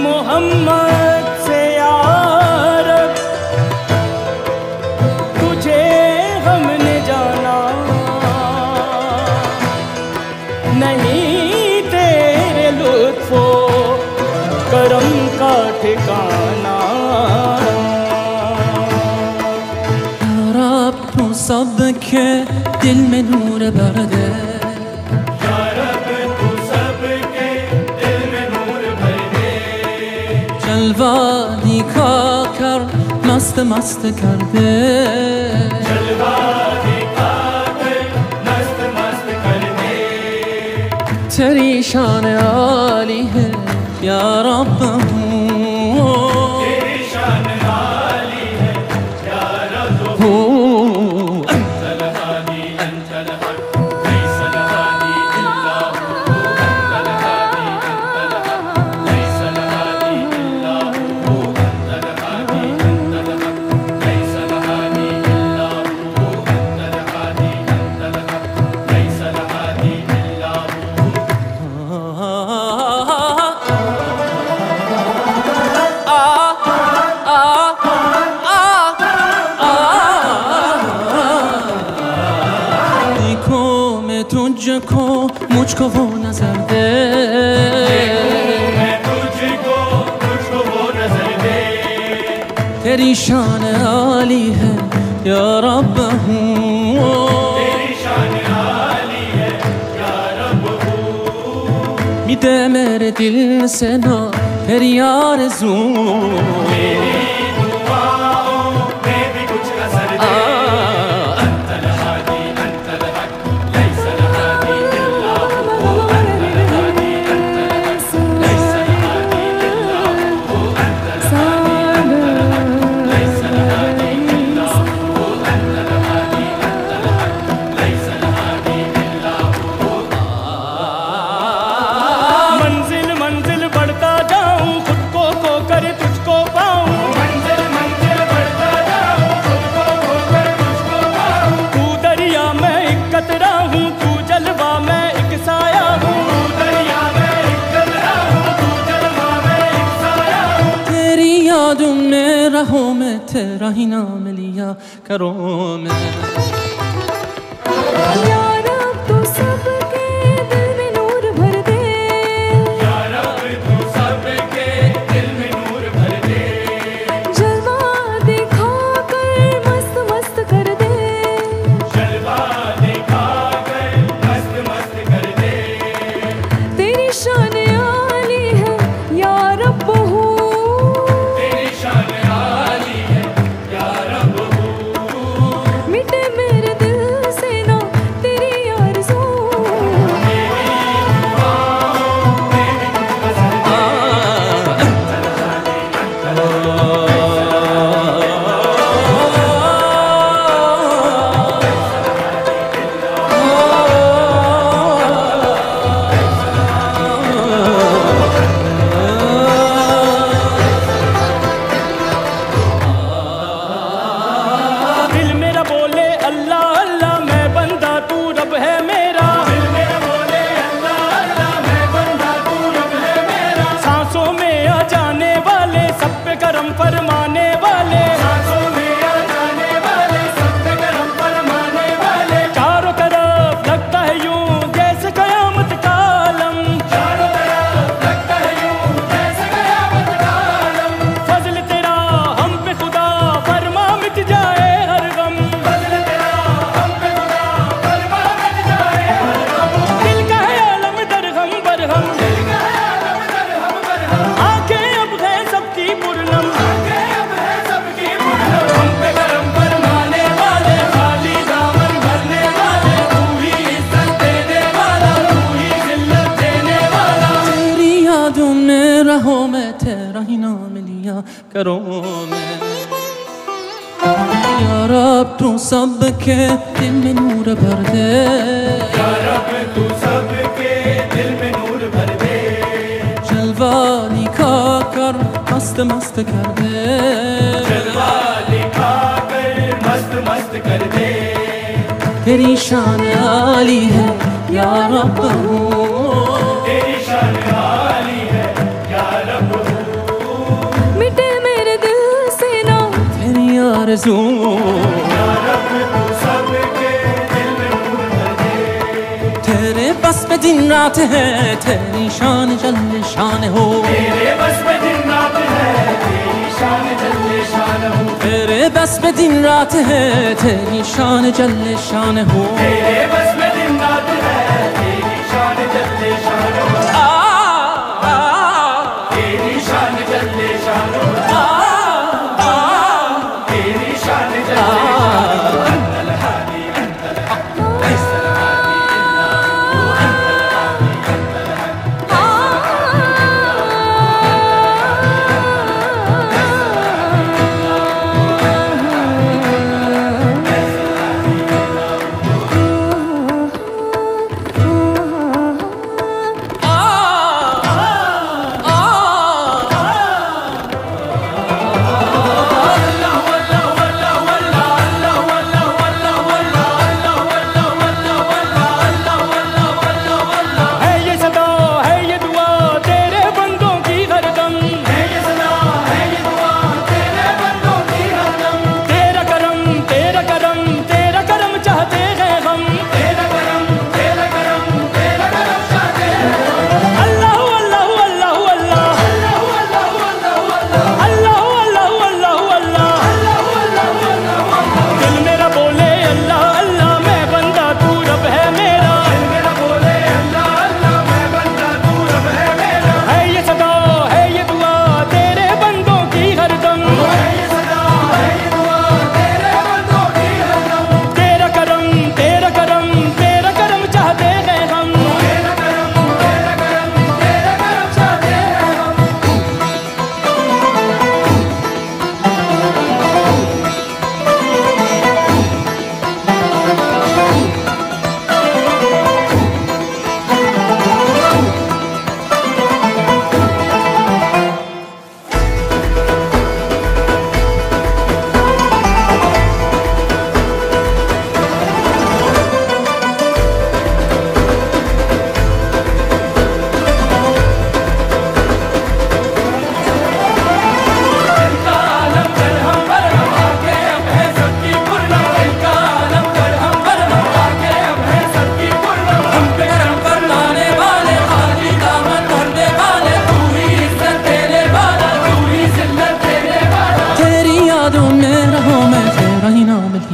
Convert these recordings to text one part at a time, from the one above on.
मोहम्मद से यार तुझे हमने जाना, नहीं तेरे लुत्फो करम का ठिकाना। रब तू सबके दिल में नूर भर दे, जलवा दिखा कर मस्त मस्त कर दे, जलवा दिखा कर मस्त मस्त कर दे। तेरी शान आली है या रब, तेरी शान आली है या रब। अंतल हादी अंतल हक लैसल हादी इल्ला हू, अंतल हादी अंतल हक लैसल हादी इल्ला हू, अंतल हादी अंतल हक लैसल हादी इल्ला हू, अंतल हादी अंतल हक लैसल हादी इल्ला तुझको मुझको वो नजर दे, मैं तुझको मुझको वो नजर दे। तेरी शान आली है या रब हूँ, तेरी शान आली है या रब हूँ। मिटे मेरे दिल से ना तेरी आरज़ू, मेरी दुआओं में भी कुछ असर दे। अंतल हादी अंतल हक लैसल हादी इल्ला हू, अंतल हादी अंतल हक लैसल हादी इल्ला हू, अंतल हादी अंतल हक लैसल हादी इल्ला हू, अंतल हादी अंतल हक लैसल हादी इल्ला हू। मंजिल मंजिल बढ़ता जाऊं, खुद को खोकर तुझको पाऊं। मंजिल मंजिल बढ़ता जाऊं, खुद को खोकर तुझको पाऊं। तू दरिया में एक कतरा हूँ, तू जलवा में एक साया हूँ। तू दरिया में एक कतरा हूँ, तू जलवा में एक साया हूँ। तेरी यादों में रहो मैं तेरा ही नाम लिया करो मैं। या रब तू सबके दिल में नूर भर दे, या रब तू सबके दिल में नूर भर दे। जलवा दिखा कर मस्त मस्त कर दे, जलवा दिखा कर मस्त मस्त कर दे। तेरी शान आली है या रब हूँ, तेरी शान आली है या रब हूँ। मिटे मेरे दिल से ना तेरी में रहो मैं तेरा ही नाम लिया करूं मैं। या रब तू सबके दिल में नूर भर दे, या रब तू सबके दिल में नूर भर दे, जलवा दिखा कर मस्त मस्त कर दे, जलवा दिखा कर मस्त मस्त कर दे। तेरी शान आली है या रब, तेरी शान आली है या रब, मिटे मेरे दिल से ना तेरी आरज़ू। या रब तू सबके दिल में नूर भर दे, तेरे बस में दिन रात है तेरी शान जल्ले शान हो, तेरे बस में दिन रात है तेरी शान जल्ले शान हो, तेरे बस में दिन रात है तेरी शान जल्ले शान हो, तेरे बस में दिन रात है तेरी शान जल्ले शान हो, तेरी शान जल्ले शान हो, तेरी शान जल्ले शान हो। अंतल हादी अंतल हक लैसल हादी इल्ला हु, अंतल हादी अंतल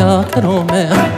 हक करूं मैं।